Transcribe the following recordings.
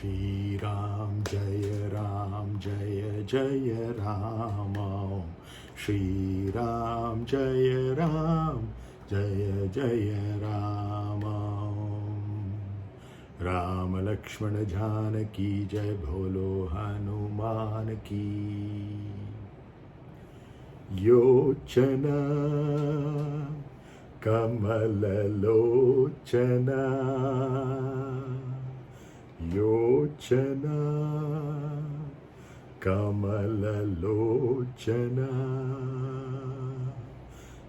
Shri Ram Jaya Jaya Ram Om Shri Ram Jaya Jaya Ram Om Ram Lakshmana Janaki Jai Bholo Hanuman Ki Yocanā kamala locanā yocanā kamala locanā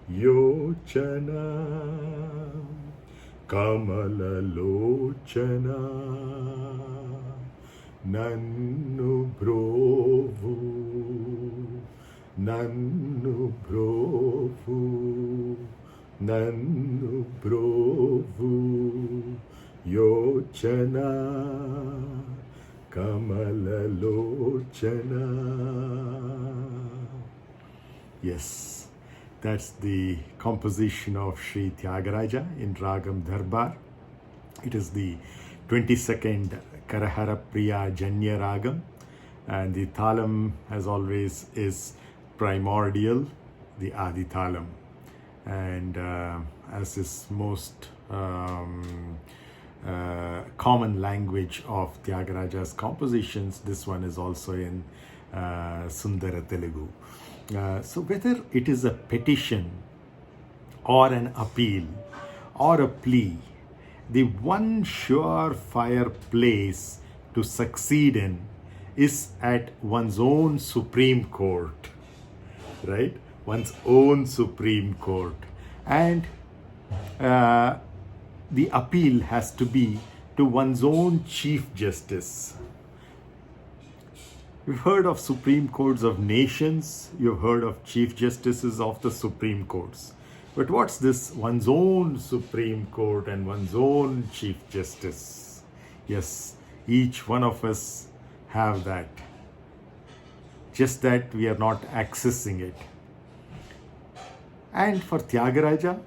yocanā kamala locanā nannu brovu nannu brovu yocanā kamala locanā. Yes, that's the composition of Sri Tyāgarājā in Ragam Darbār. It is the 22nd Karahara Priya Janya Ragam, and the tāLam, as always, is primordial, the Adi tāLam. And as is most common language of Tyāgarājā's compositions, this one is also in Sundara Telugu. So whether it is a petition or an appeal or a plea, the one surefire place to succeed in is at one's own Supreme Court, right? One's own Supreme Court. And the appeal has to be to one's own Chief Justice. You've heard of Supreme Courts of nations, you've heard of Chief Justices of the Supreme Courts. But what's this one's own Supreme Court and one's own Chief Justice? Yes, each one of us have that. Just that we are not accessing it. And for Tyāgarājā,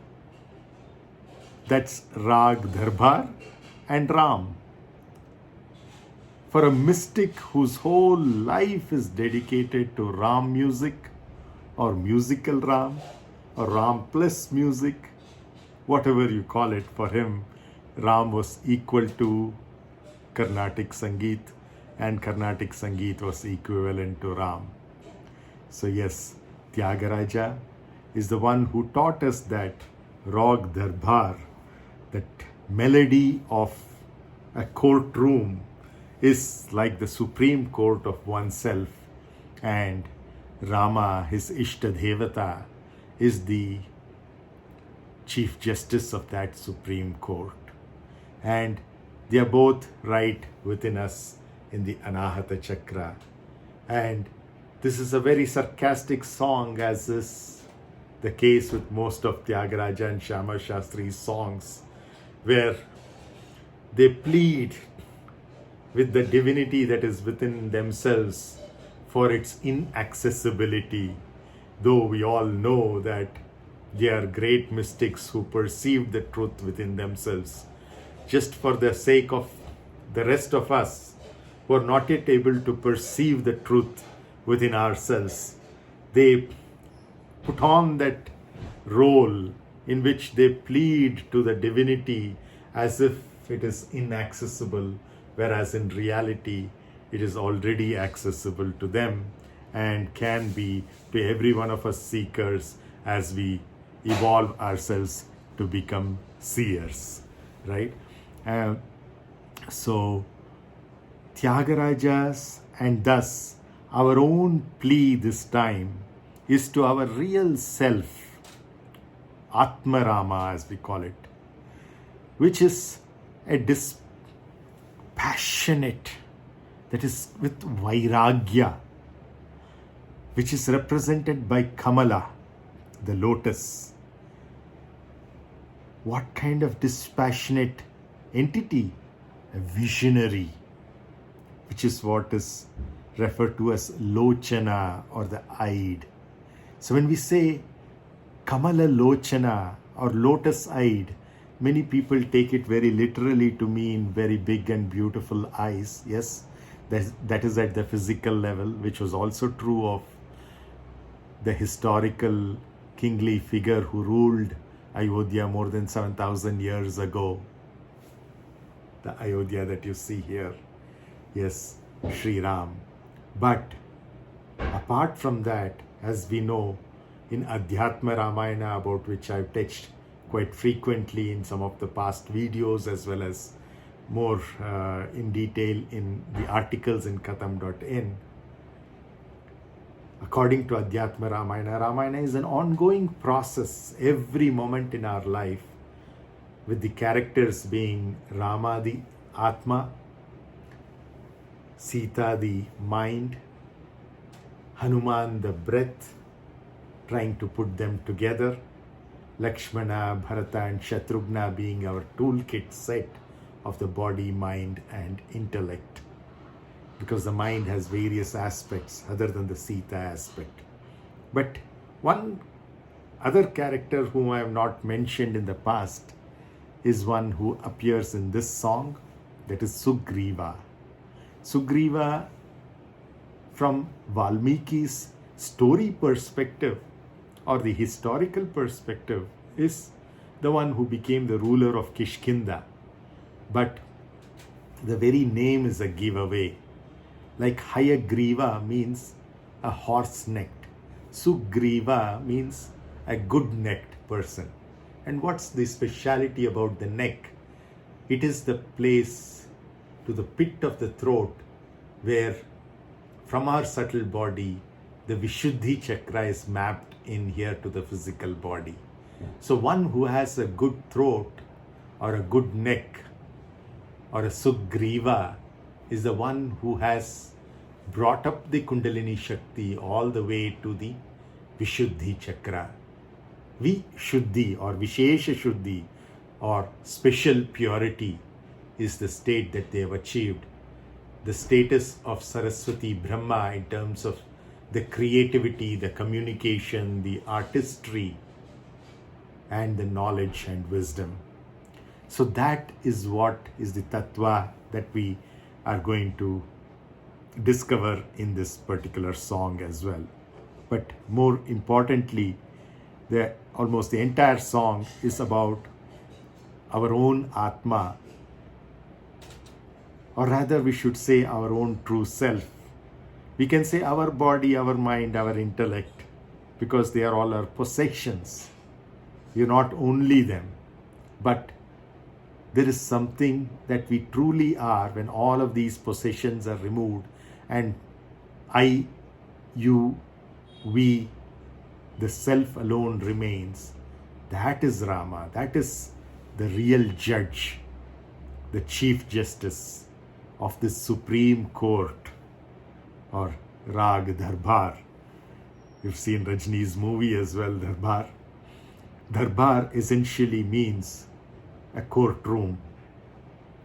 that's Rag Darbār and Ram. For a mystic whose whole life is dedicated to rām-music or musical Ram or Ram plus music, whatever you call it, for him, Ram was equal to Carnatic Sangeet and Carnatic Sangeet was equivalent to Ram. So yes, Tyāgarājā is the one who taught us that Rag Darbār, that melody of a courtroom, is like the supreme court of oneself, and Rama, his Ishta Devata, is the Chief Justice of that supreme court. And they are both right within us in the Anahata Chakra. And this is a very sarcastic song, as is the case with most of Tyāgarājā and Shyama Shastri's songs, where they plead with the divinity that is within themselves for its inaccessibility, though we all know that they are great mystics who perceive the truth within themselves. Just for the sake of the rest of us who are not yet able to perceive the truth within ourselves, they put on that role in which they plead to the divinity as if it is inaccessible, whereas in reality it is already accessible to them and can be to every one of us seekers as we evolve ourselves to become seers, right? So Tyāgarājā's and thus our own plea this time is to our real self, ātmā Rama as we call it, which is a dispassionate, that is with vairagya, which is represented by kamala, the lotus. What kind of dispassionate entity? A visionary, which is what is referred to as locanā, or the eyed. So when we say kamala locanā or lotus eyed, Many people take it very literally to mean very big and beautiful eyes. Yes, that is at the physical level, which was also true of the historical kingly figure who ruled Ayodhya more than 7,000 years ago. The Ayodhya that you see here. Yes, Sri Ram. But apart from that, as we know, in Adhyatma Ramayana, about which I've touched quite frequently in some of the past videos, as well as more in detail in the articles in katham.in. According to Adhyatma Ramayana, Ramayana is an ongoing process every moment in our life, with the characters being Rama the ātmā, Sita the mind, Hanuman the breath, trying to put them together, Lakshmana, Bharata and Shatrughna being our toolkit set of the body, mind and intellect. Because the mind has various aspects other than the Sita aspect. But one other character whom I have not mentioned in the past is one who appears in this song, that is Sugriva. Sugriva, from Valmiki's story perspective or the historical perspective, is the one who became the ruler of Kishkinda. But the very name is a giveaway. Like Hayagriva means a horse-necked. Sugriva means a good-necked person. And what's the speciality about the neck? It is the place to the pit of the throat where from our subtle body, the Vishuddhi chakra is mapped in here to the physical body. So one who has a good throat or a good neck or a Sugriva is the one who has brought up the Kundalini Shakti all the way to the Vishuddhi chakra. Vishuddhi or Vishesha Shuddhi or special purity is the state that they have achieved. The status of Saraswati Brahma in terms of the creativity, the communication, the artistry and the knowledge and wisdom. So that is what is the tattva that we are going to discover in this particular song as well. But more importantly, almost the entire song is about our own ātmā, or rather we should say our own true self. We can say our body, our mind, our intellect, because they are all our possessions. We are not only them, but there is something that we truly are when all of these possessions are removed and I, you, we, the self alone remains. That is Rama. That is the real judge, the chief justice of this supreme court, or Rag Darbār. You've seen Rajini's movie as well, Darbār. Darbār essentially means a courtroom,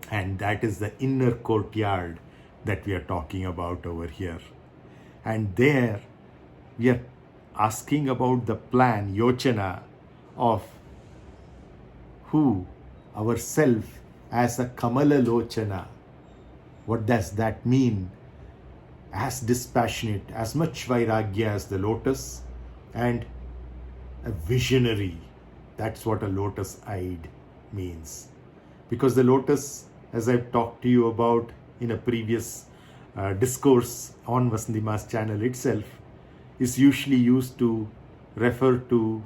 and that is the inner courtyard that we are talking about over here. And there we are asking about the plan, yocanā, of who? Ourself as a kamala locanā. What does that mean? As dispassionate, as much vairagya as the lotus, and a visionary. That's what a lotus-eyed means. Because the lotus, as I've talked to you about in a previous discourse on Vasantima's channel itself, is usually used to refer to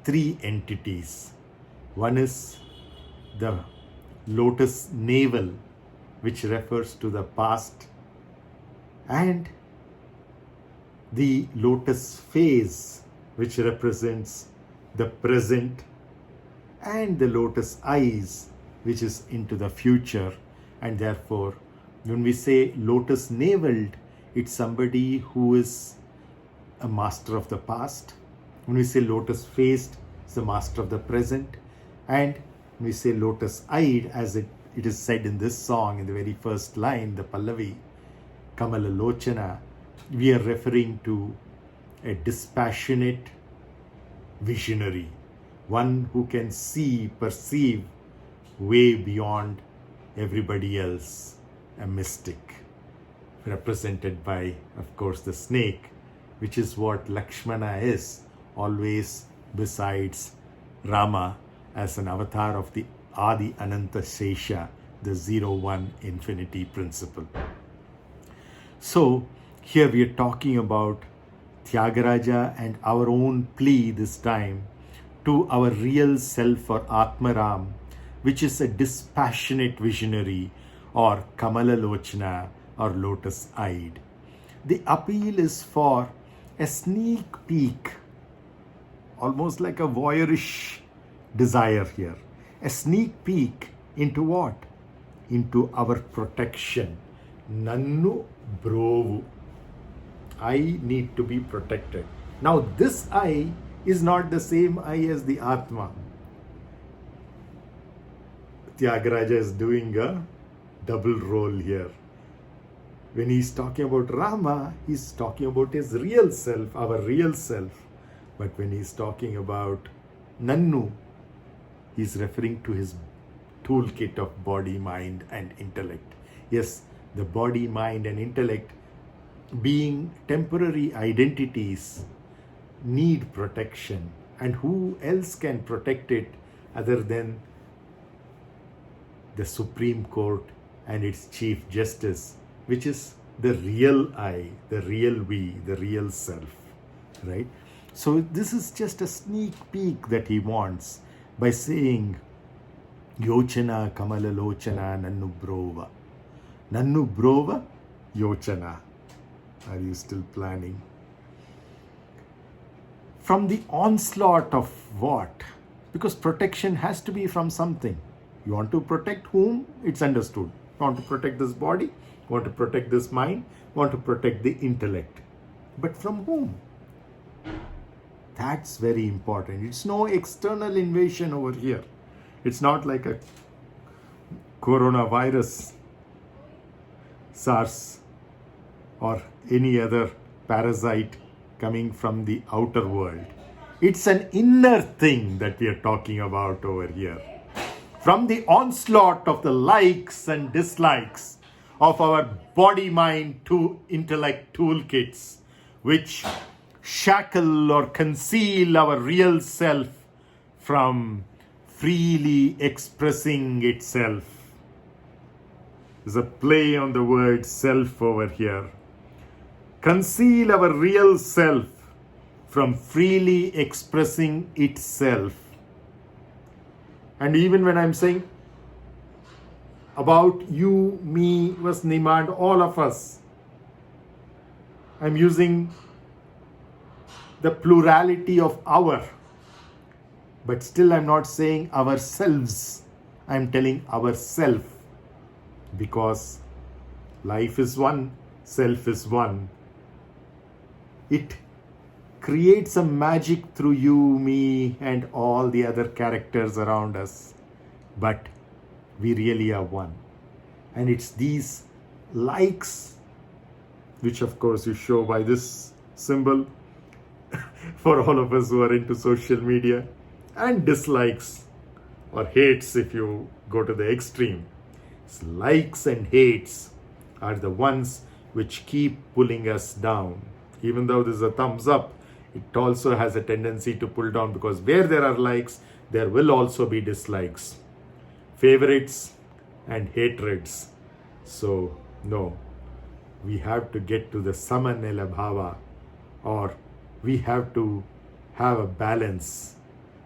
three entities. One is the lotus navel, which refers to the past, and the lotus face, which represents the present, and the lotus eyes, which is into the future. And therefore, when we say lotus naveled, it's somebody who is a master of the past. When we say lotus faced, it's the master of the present. And when we say lotus eyed, as it is said in this song in the very first line, the Pallavi, kamala locanā, we are referring to a dispassionate visionary one who can see, perceive way beyond everybody else, a mystic, represented by, of course, the snake, which is what Lakshmana is, always besides Rama as an avatar of the Adi Ananta Shesha, the 0-1 infinity principle. So here we are talking about tyāgarājā and our own plea this time to our real self or ātmā, which is a dispassionate visionary or kamala locanā or lotus-eyed. The appeal is for a sneak peek, almost like a voyeurish desire here. A sneak peek into what? Into our protection. Nannu brovu. I need to be protected. Now this I is not the same I as the ātmā. Tyāgarājā is doing a double role here. When he's talking about Rama, he's talking about his real self, our real self. But when he's talking about Nannu, he's referring to his toolkit of body, mind, and intellect. Yes, the body, mind, and intellect, being temporary identities, need protection. And who else can protect it other than the Supreme Court and its Chief Justice, which is the real I, the real we, the real self, right? So this is just a sneak peek that he wants by saying, yocanā, kamala locanā, nannu brova. Nannu brova, yocanā. Are you still planning? From the onslaught of what? Because protection has to be from something. You want to protect whom? It's understood. You want to protect this body? You want to protect this mind? You want to protect the intellect. But from whom? That's very important. It's no external invasion over here. It's not like a coronavirus, SARS, or any other parasite coming from the outer world. It's an inner thing that we are talking about over here. From the onslaught of the likes and dislikes of our body, mind, to intellect toolkits, which shackle or conceal our real self from freely expressing itself. There's a play on the word self over here. Conceal our real self from freely expressing itself. And even when I'm saying about you, me, was Nimad, all of us, I'm using the plurality of our, but still I'm not saying ourselves, I'm telling ourself, because life is one, self is one. It creates a magic through you, me, and all the other characters around us, but we really are one. And it's these likes, which of course you show by this symbol for all of us who are into social media, and dislikes or hates if you go to the extreme. Likes and hates are the ones which keep pulling us down. Even though there's a thumbs up, it also has a tendency to pull down, because where there are likes, there will also be dislikes, favorites and hatreds. So no, we have to get to the samanela bhava, or we have to have a balance,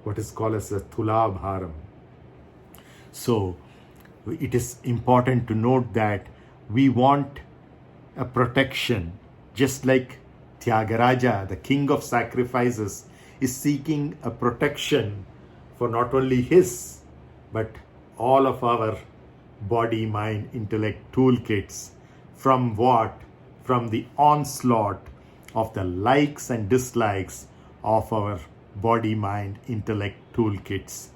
what is called as a tulabharam. So it is important to note that we want a protection, just like Tyāgarājā, the king of sacrifices, is seeking a protection for not only his, but all of our body, mind, intellect toolkits. From what? From the onslaught of the likes and dislikes of our body, mind, intellect toolkits,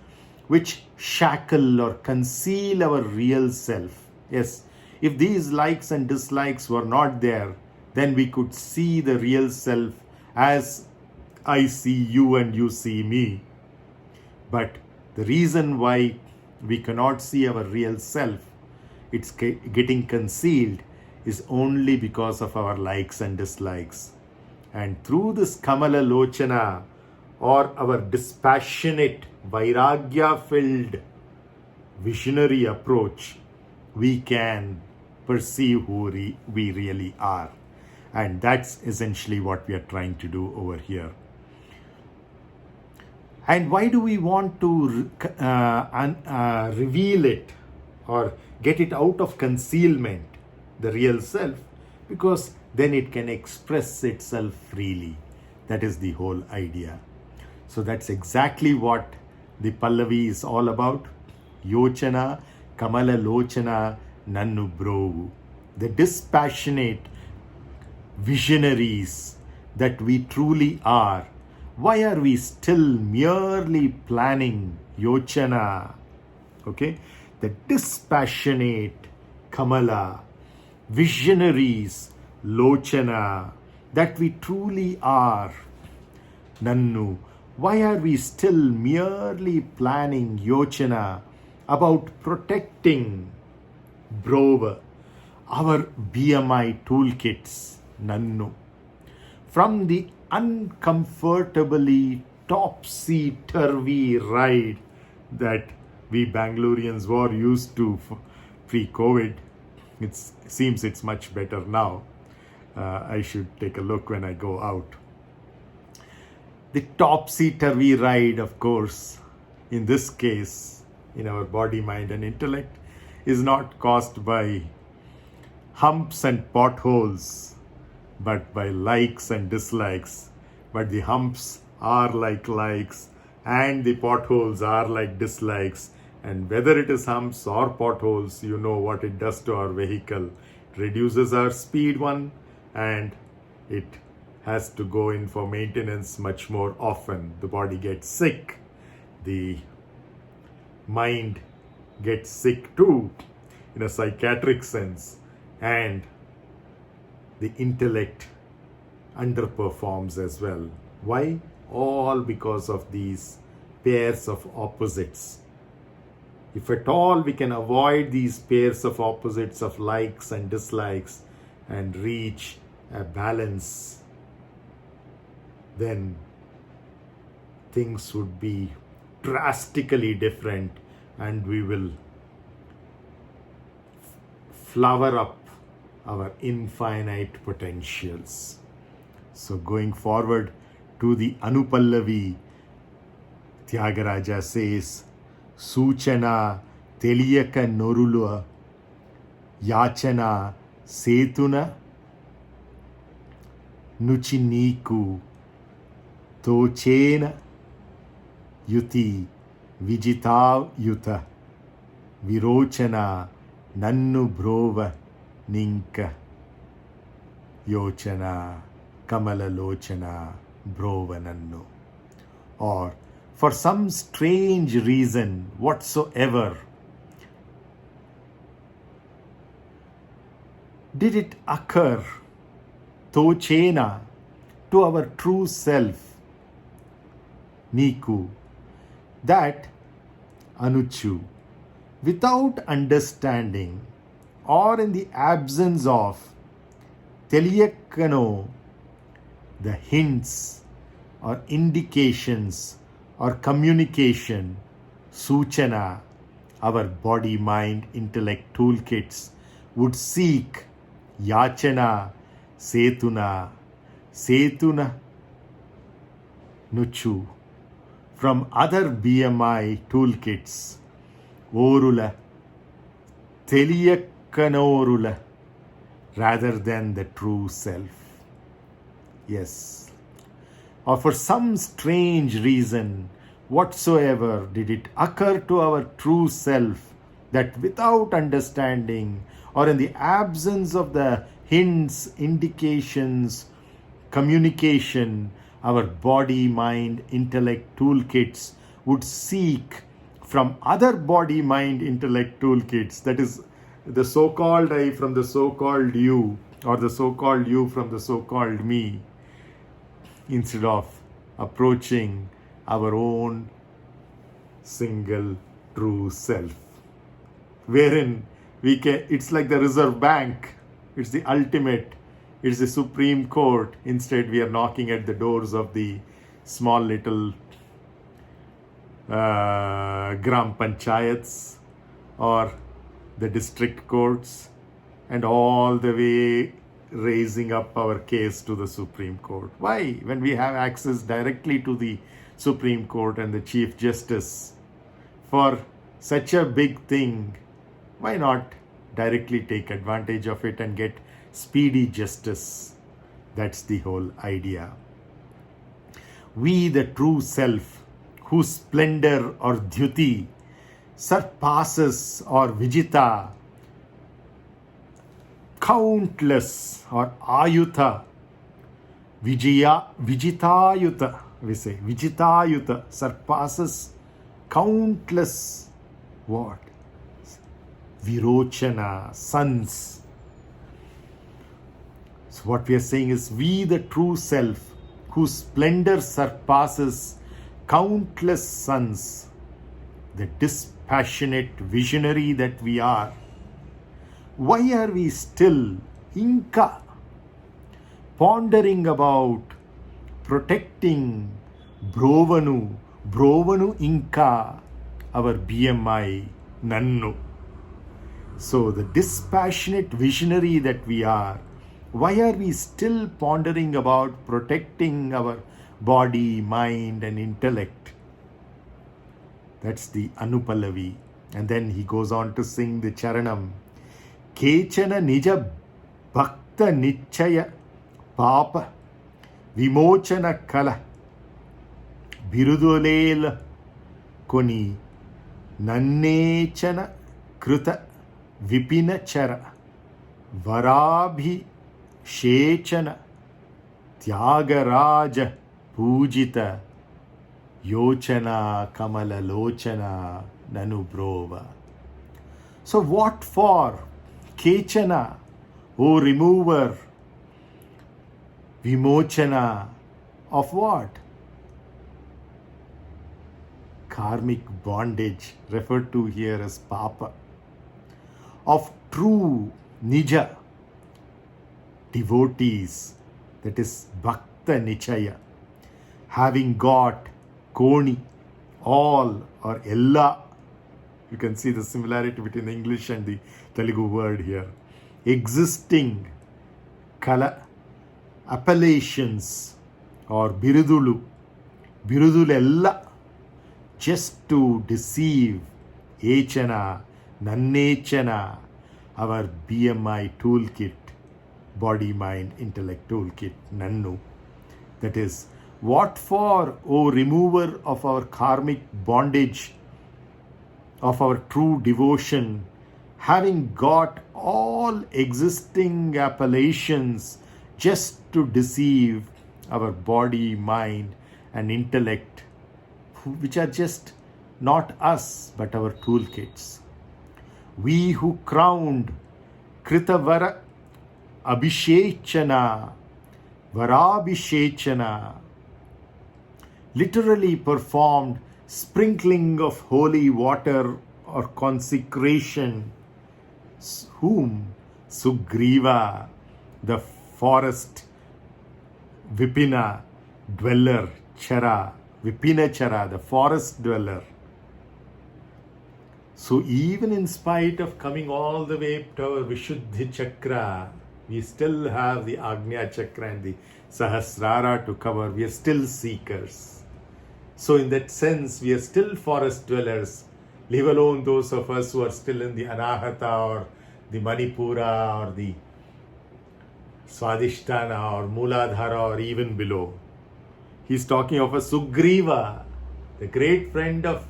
which shackle or conceal our real self. Yes, if these likes and dislikes were not there, then we could see the real self as I see you and you see me. But the reason why we cannot see our real self, it's getting concealed, is only because of our likes and dislikes. And through this kamala locanā, or our dispassionate, vairagya-filled, visionary approach, we can perceive who we really are. And that's essentially what we are trying to do over here. And why do we want to reveal it or get it out of concealment, the real self? Because then it can express itself freely. That is the whole idea. So that's exactly what the Pallavi is all about. Yocanā, kamala locanā, nannu brovu. The dispassionate visionaries that we truly are. Why are we still merely planning yocanā? Okay? The dispassionate kamala, visionaries, locanā, that we truly are. Nannu. Why are we still merely planning yocanā about protecting brova, our BMI toolkits, nannu, from the uncomfortably topsy-turvy ride that we Bangaloreans were used to pre-COVID? It seems it's much better now. I should take a look when I go out. The topsy-turvy ride, of course, in this case, in our body, mind and intellect, is not caused by humps and potholes, but by likes and dislikes. But the humps are like likes and the potholes are like dislikes. And whether it is humps or potholes, you know what it does to our vehicle. It reduces our speed, and it has to go in for maintenance much more often. The body gets sick. The mind gets sick too, in a psychiatric sense. And the intellect underperforms as well. Why? All because of these pairs of opposites. If at all we can avoid these pairs of opposites of likes and dislikes and reach a balance, then things would be drastically different, and we will flower up our infinite potentials. So going forward to the Anupallavi, tyāgarājā says, Suchana teliyaka norulua yacana setuna nuchiniku tochena yuti vijitav yuta virochana nannu brova ninka yocanā kamala locanā brova nannu. Or for some strange reason whatsoever, did it occur tochena, to our true self, niku, that anuchu, without understanding or in the absence of teliyakano, the hints or indications or communication, suchana, our body, mind, intellect toolkits, would seek yacana, setuna nuchu, from other BMI toolkits, orula, teliyakanorula, rather than the true self. Yes. Or for some strange reason whatsoever did it occur to our true self that without understanding or in the absence of the hints, indications, communication, our body, mind, intellect toolkits would seek from other body, mind, intellect toolkits, that is the so-called I from the so-called you, or the so-called you from the so-called me, instead of approaching our own single true self, wherein we can, it's like the Reserve Bank, it's the ultimate, it's the Supreme Court. Instead, we are knocking at the doors of the small little gram panchayats or the district courts, and all the way raising up our case to the Supreme Court. Why? When we have access directly to the Supreme Court and the Chief Justice for such a big thing, why not directly take advantage of it and get speedy justice? That's the whole idea. We, the true self, whose splendor or dhyuti surpasses or vijita, countless, or ayuta, vijitayuta, we say, vijitayuta, surpasses countless, what? Virochana, suns. So what we are saying is, we the true self, whose splendor surpasses countless suns, the dispassionate visionary that we are, why are we still pondering about protecting Brovanu Inka, our BMI, Nannu? So the dispassionate visionary that we are, why are we still pondering about protecting our body, mind and intellect? That's the Anupallavi. And then he goes on to sing the Charanam. Kechana nija bhakta nichaya papa vimochana kala birudolel koni nannechana kruta vipina chara varabhi shechana tyāgarājā pūjita yocanā kamala locanā nanubrova. So what for? Kechana, O remover, vimochana of what? Karmic bondage, referred to here as papa, of true nija devotees, that is bhakta nichaya, having got koni, all or ella. You can see the similarity between the English and the Telugu word here. Existing kala, appellations or birudulu ella, just to deceive echana, nannechana, our BMI toolkit, body, mind, intellect toolkit, nannu. That is, what for, O remover of our karmic bondage, of our true devotion, having got all existing appellations just to deceive our body, mind and intellect, which are just not us but our toolkits. We who crowned Kritavara Abhishechana, Varabhishechana, literally performed sprinkling of holy water or consecration, whom Sugriva, the forest Vipina dweller, Chara, Vipina Chara, the forest dweller. So even in spite of coming all the way to our Vishuddhi Chakra, we still have the Agnya Chakra and the Sahasrara to cover. We are still seekers. So in that sense, we are still forest dwellers, leave alone those of us who are still in the Anahata or the Manipura or the Swadhisthana or Mooladhara or even below. He's talking of a Sugriva, the great friend of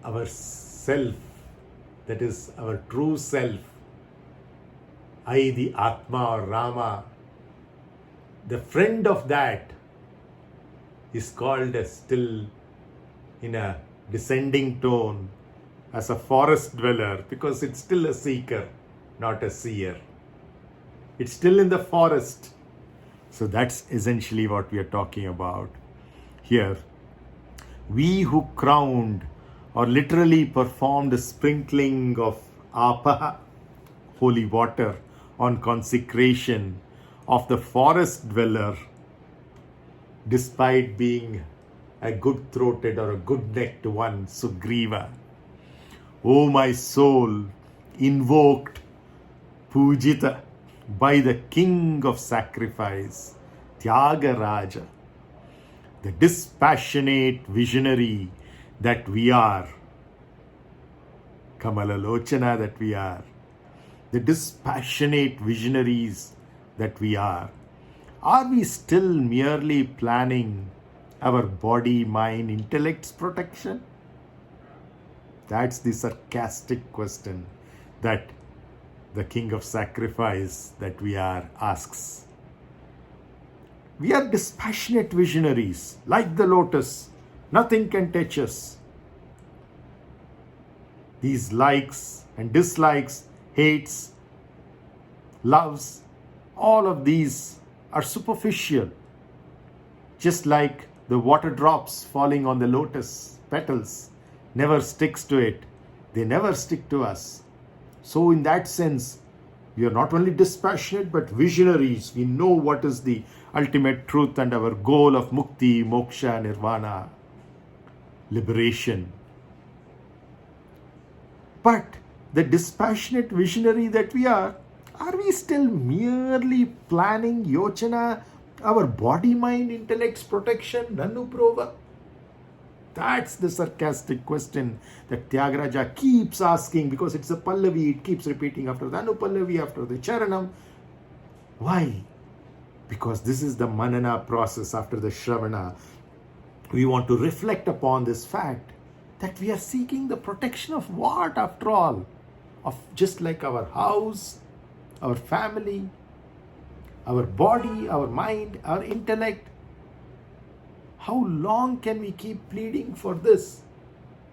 our self, that is our true self. I, the ātmā or Rama, the friend of that is called as still in a descending tone as a forest dweller, because it's still a seeker, not a seer. It's still in the forest. So that's essentially what we are talking about. here. We who crowned or literally performed a sprinkling of ātmā, holy water, on consecration of the forest dweller, despite being a good-throated or a good-necked one, Sugriva. O my soul, invoked, pujita, by the king of sacrifice, tyāgarājā, the dispassionate visionary that we are, kamala locanā that we are, the dispassionate visionaries that we are we still merely planning our body, mind, intellect's protection? That's the sarcastic question that the king of sacrifice that we are asks. We are dispassionate visionaries, like the lotus. Nothing can touch us. These likes and dislikes, hates, loves, all of these are superficial. Just like the water drops falling on the lotus petals never sticks to it. They never stick to us. So in that sense, we are not only dispassionate but visionaries. We know what is the ultimate truth and our goal of mukti, moksha, nirvana, liberation. But the dispassionate visionary that we are we still merely planning yocanā, our body, mind, intellect's protection? Nannu prova? That's the sarcastic question that tyāgarājā keeps asking, because it's a pallavi, it keeps repeating after the anupallavi, after the charanam. Why? Because this is the manana process after the shravana. We want to reflect upon this fact that we are seeking the protection of what after all? Of just like our house, our family, our body, our mind, our intellect. How long can we keep pleading for this?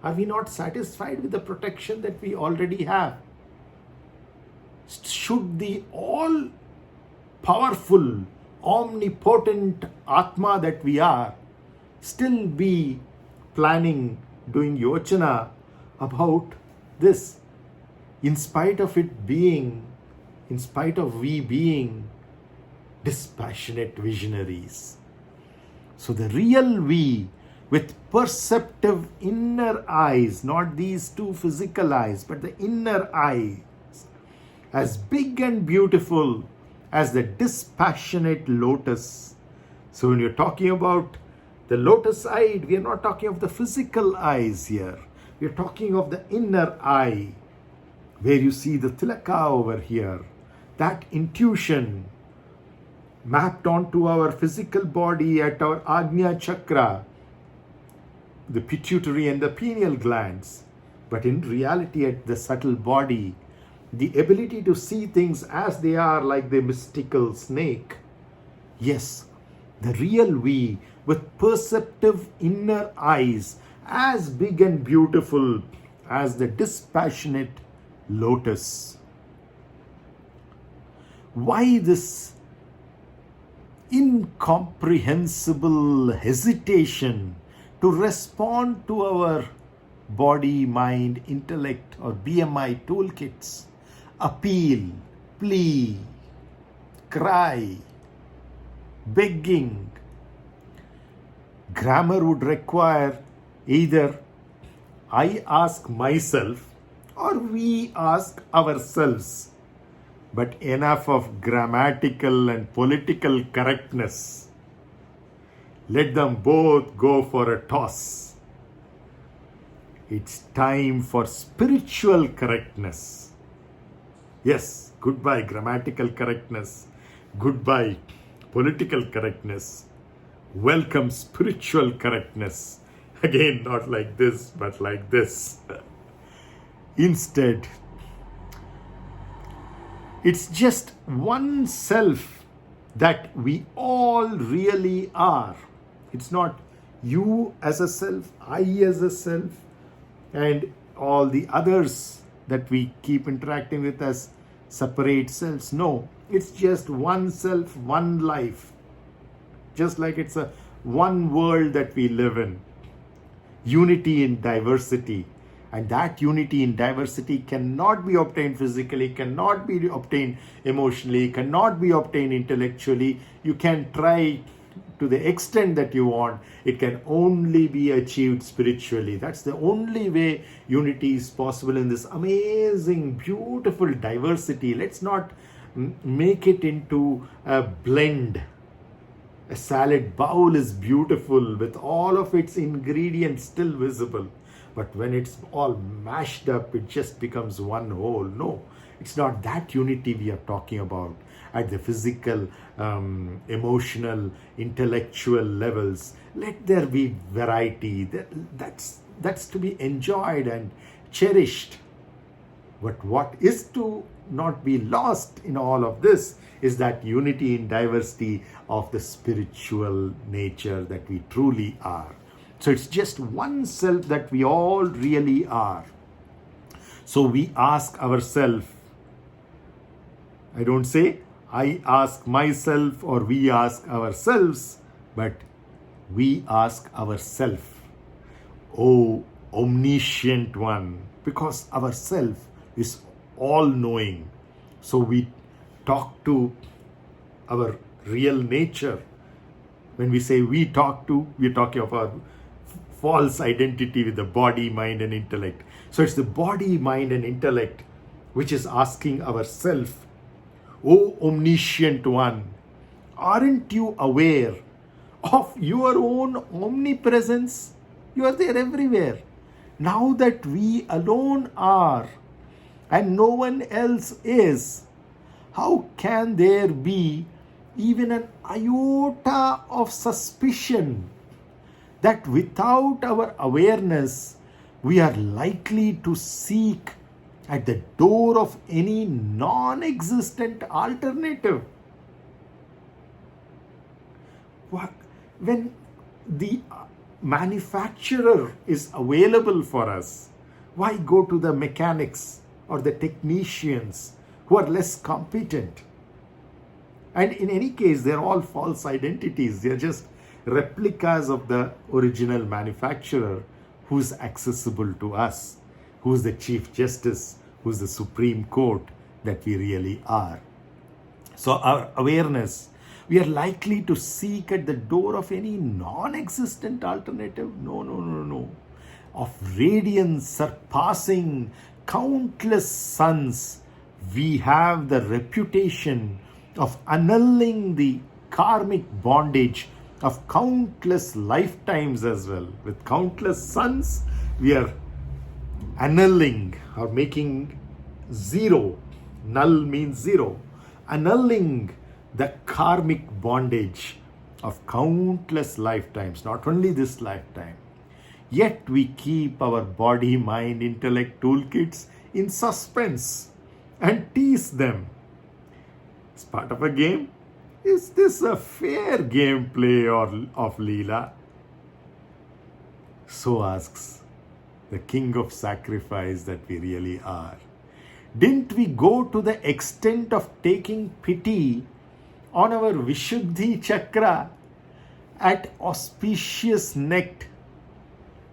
Are we not satisfied with the protection that we already have? Should the all-powerful, omnipotent ātmā that we are still be planning, doing yocanā about this, in spite of we being dispassionate visionaries? So the real we, with perceptive inner eyes, not these two physical eyes, but the inner eyes, as big and beautiful as the dispassionate lotus. So when you're talking about the lotus eye, we are not talking of the physical eyes here. We are talking of the inner eye, where you see the tilaka over here, that intuition mapped onto our physical body at our ātmā chakra, the pituitary and the pineal glands. But in reality, at the subtle body, the ability to see things as they are, like the mystical snake. Yes, the real we, with perceptive inner eyes, as big and beautiful as the dispassionate lotus. Why this incomprehensible hesitation to respond to our body, mind, intellect, or BMI toolkits? Appeal, plea, cry, begging. Grammar would require either I ask myself or we ask ourselves. But enough of grammatical and political correctness. Let them both go for a toss. It's time for spiritual correctness. Yes, goodbye grammatical correctness. Goodbye political correctness. Welcome spiritual correctness. Again, not like this, but like this. Instead, it's just one self that we all really are. It's not you as a self, I as a self, and all the others that we keep interacting with as separate selves. No, it's just one self, one life. Just like it's a one world that we live in. Unity in diversity. And that unity in diversity cannot be obtained physically, cannot be obtained emotionally, cannot be obtained intellectually. You can try to the extent that you want. It can only be achieved spiritually. That's the only way unity is possible in this amazing, beautiful diversity. Let's not make it into a blend. A salad bowl is beautiful with all of its ingredients still visible. But when it's all mashed up, it just becomes one whole. No, it's not that unity we are talking about at the physical, emotional, intellectual levels. Let there be variety. That's to be enjoyed and cherished. But what is to not be lost in all of this is that unity in diversity of the spiritual nature that we truly are. So it's just one self that we all really are. So we ask ourselves, I don't say I ask myself or we ask ourselves, but we ask ourselves, O omniscient one, because our self is all-knowing. So we talk to our real nature. When we say we talk to, we're talking of our false identity with the body, mind, and intellect. So it's the body, mind, and intellect which is asking ourselves, O omniscient one, aren't you aware of your own omnipresence? You are there everywhere. Now that we alone are and no one else is, how can there be even an iota of suspicion that without our awareness, we are likely to seek at the door of any non-existent alternative? When the manufacturer is available for us, why go to the mechanics or the technicians who are less competent? And in any case, they're all false identities. They're just replicas of the original manufacturer who's accessible to us, who's the Chief Justice, who's the Supreme Court that we really are. So our awareness, we are likely to seek at the door of any non-existent alternative. No. Of radiance surpassing countless suns, we have the reputation of annulling the karmic bondage of countless lifetimes as well. With countless suns, we are annulling or making zero. Null means zero. Annulling the karmic bondage of countless lifetimes, not only this lifetime. Yet we keep our body, mind, intellect toolkits in suspense and tease them. It's part of a game. Is this a fair gameplay of Leela? So asks the king of sacrifice that we really are. Didn't we go to the extent of taking pity on our Vishuddhi chakra at auspicious necked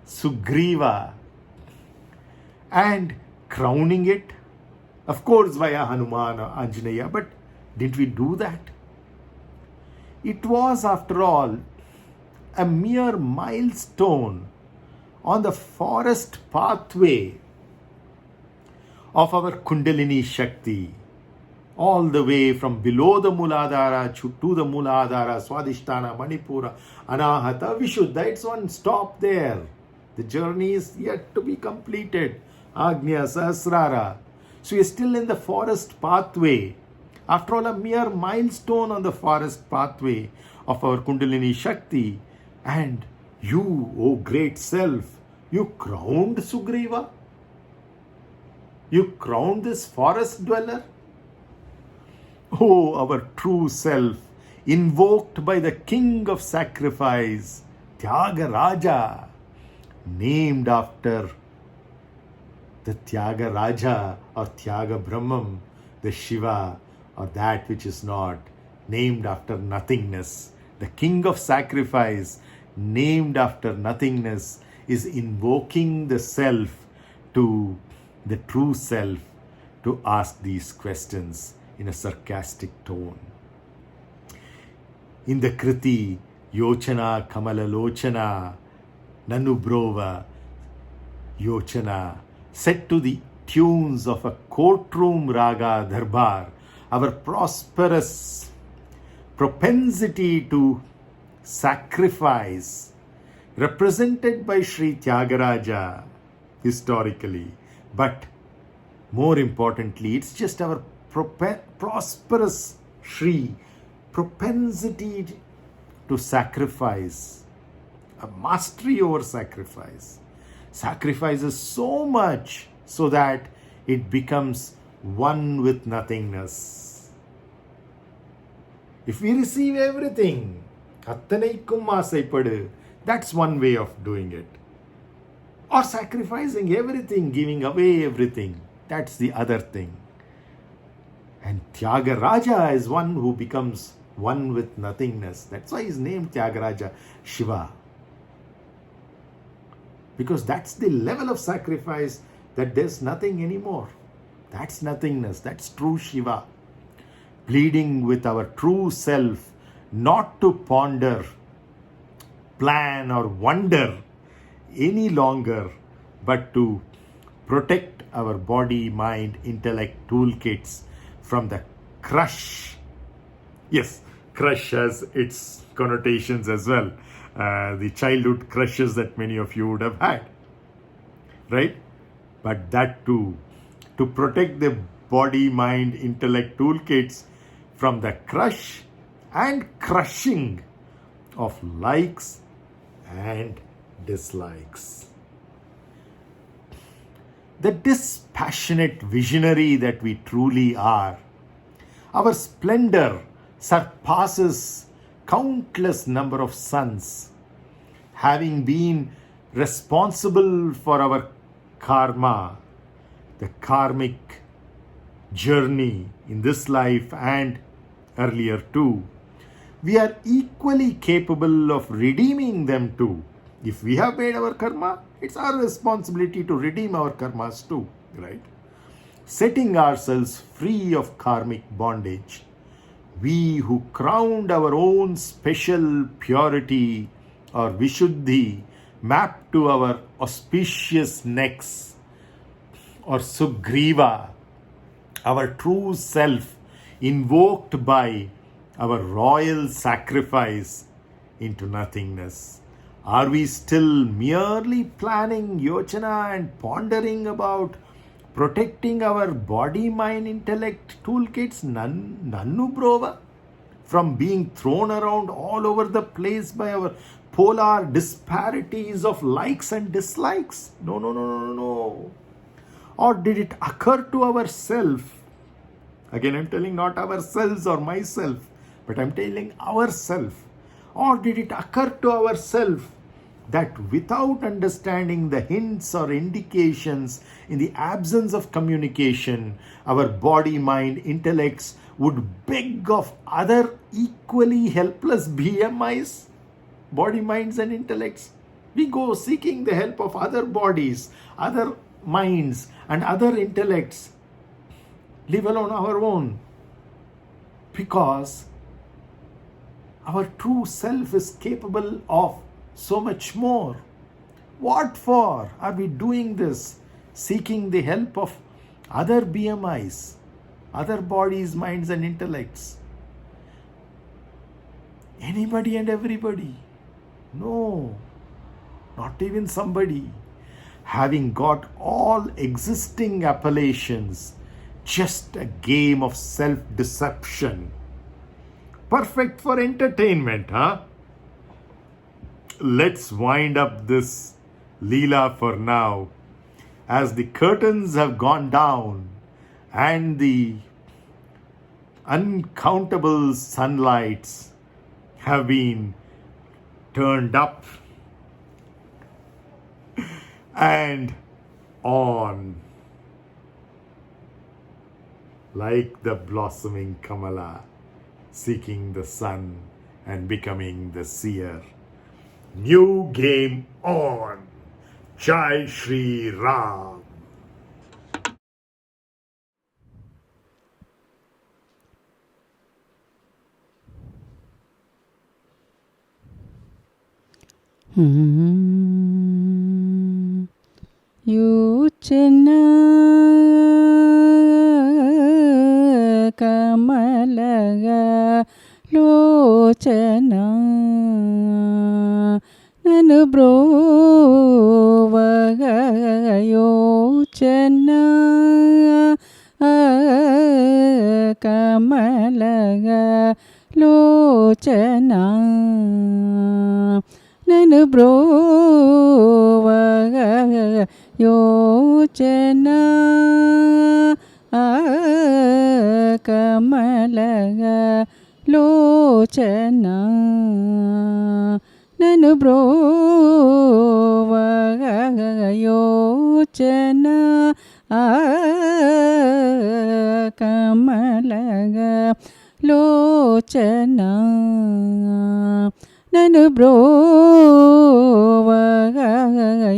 Sugriva and crowning it? Of course, via Hanuman or Anjaneya, but didn't we do that? It was, after all, a mere milestone on the forest pathway of our Kundalini Shakti, all the way from below the Muladhara to the Muladhara, Swadhisthana, Manipura, Anahata, Vishuddha. It's one stop there. The journey is yet to be completed. Agnya, Sahasrara. So you're still in the forest pathway. After all, a mere milestone on the forest pathway of our Kundalini Shakti. And you, O great self, you crowned Sugriva? You crowned this forest dweller? Oh, our true self, invoked by the king of sacrifice, tyāgarājā, named after the tyāgarājā or Tyaga Brahman, the Shiva, or that which is not, named after nothingness, the king of sacrifice, named after nothingness, is invoking the self to the true self to ask these questions in a sarcastic tone. In the Kriti, yocanā kamala locanā, nanubrova yocanā, set to the tunes of a courtroom raga darbār, our prosperous propensity to sacrifice, represented by Sri Tyāgarājā historically, but more importantly, it's just our prosperous Sri propensity to sacrifice, a mastery over sacrifice, sacrifices so much so that it becomes one with nothingness. If we receive everything, attanaikum āsaipadu, that's one way of doing it. Or sacrificing everything, giving away everything, that's the other thing. And tyāgarājā is one who becomes one with nothingness. That's why he's named tyāgarājā, Shiva. Because that's the level of sacrifice that there's nothing anymore. That's nothingness. That's true Shiva. Pleading with our true self not to ponder, plan or wonder any longer, but to protect our body, mind, intellect, toolkits from the crush. Yes, crush has its connotations as well. The childhood crushes that many of you would have had, right? But that too, to protect the body, mind, intellect, toolkits from the crush and crushing of likes and dislikes. The dispassionate visionary that we truly are, our splendor surpasses countless number of suns, having been responsible for our karma, the karmic journey in this life and earlier too. We are equally capable of redeeming them too. If we have made our karma, it's our responsibility to redeem our karmas too, right? Setting ourselves free of karmic bondage. We who crowned our own special purity or vishuddhi, mapped to our auspicious necks, or sugriva, our true self, invoked by our royal sacrifice into nothingness. Are we still merely planning yocanā and pondering about protecting our body, mind, intellect, toolkits, nannubrova, from being thrown around all over the place by our polar disparities of likes and dislikes? No. Or did it occur to ourselves? Again, I'm telling not ourselves or myself, but I'm telling ourselves. Or did it occur to ourselves that without understanding the hints or indications, in the absence of communication, our body, mind, intellects would beg of other equally helpless BMIs, body, minds and intellects? We go seeking the help of other bodies, other minds and other intellects, leave alone our own, because our true self is capable of so much more. What for are we doing this? Seeking the help of other BMIs, other bodies, minds and intellects. Anybody and everybody? No, not even somebody. Having got all existing appellations, just a game of self-deception. Perfect for entertainment, huh? Let's wind up this Leela for now, as the curtains have gone down and the uncountable sunlights have been turned up and on, like the blossoming kamala, seeking the sun and becoming the seer. New game on. Jai Shri Ram. yocanā kamala locanā nanu brovaga yocanā kamala locanā nanu brovaga yocanā kamala locanā nanu brovaga yocanā kamala locanā nanu brovaga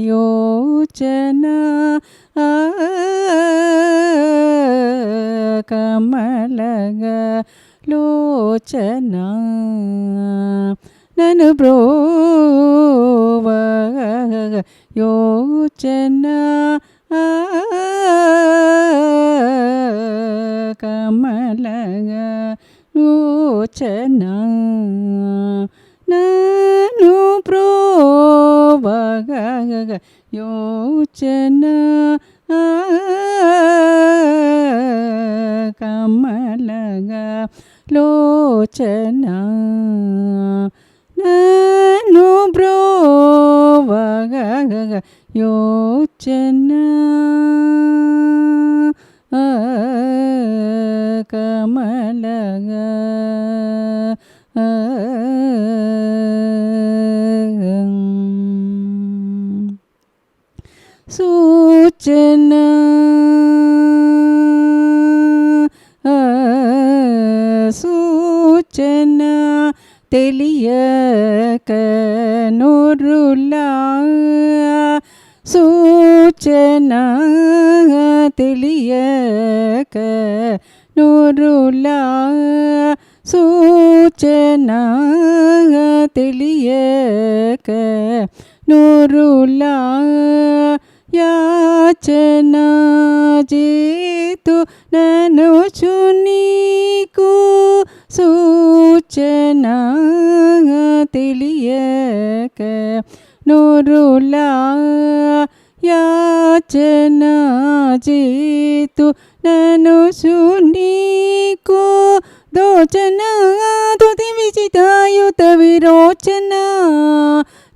yocanā kamala locanā nanu brovaga yocanā kamala locanā nanu brovaga yocanā kamala locanā nanu brovaga yocanā kamala సూచనా సూచనా తెలియక నోరులా సూచనా తెలియక నోరులా సూచనా తెలియక నోరులా యాచనా చేతు నను చునీకు సూచనా తెలియక నోరులా యాచనా చేతు నను చునీకు దోచనా తుది విచితాయుత విరోచనా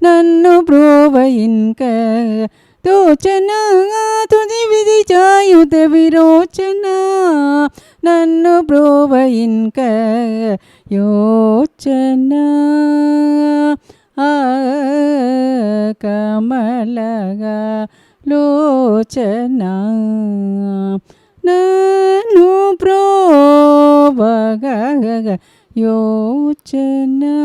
నన్ను బ్రోవయింక దోచనా తుది విధిచాయుత విరోచనా నన్ను బ్రోవయింక యోచనా కమలగా లోచనా నన్ను బ్రోవగా యోచనా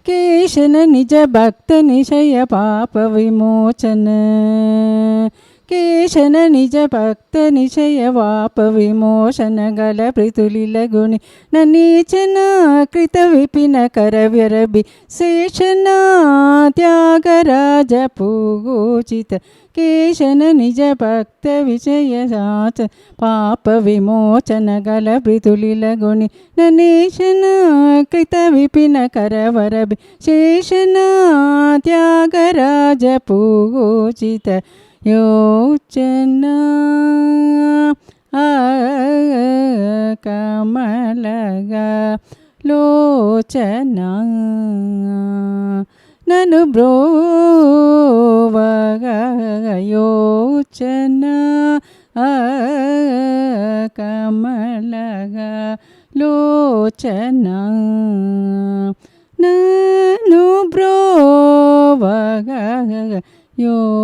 కేశన నిజ భక్త నిశయ పాప విమోచన కేశన నిజ భక్త నిశయ పాప విమోచన గల ప్రితులిల గుణి నీచన కృత విపిన కరవ్యరబి శేషన త్యాగరాజ పూజిత కేశన నిజ భక్త విషయ సాచ పాప విమోచన గల ప్రితులిల గుణి నేషన కృత విపిన కరవరబి శేషన త్యాగరాజ పూజిత యోచనా కమలగా లోచనా నను బ్రోవగా యోచనా కమలగా లోచనా నను బ్రోవగా యోచనా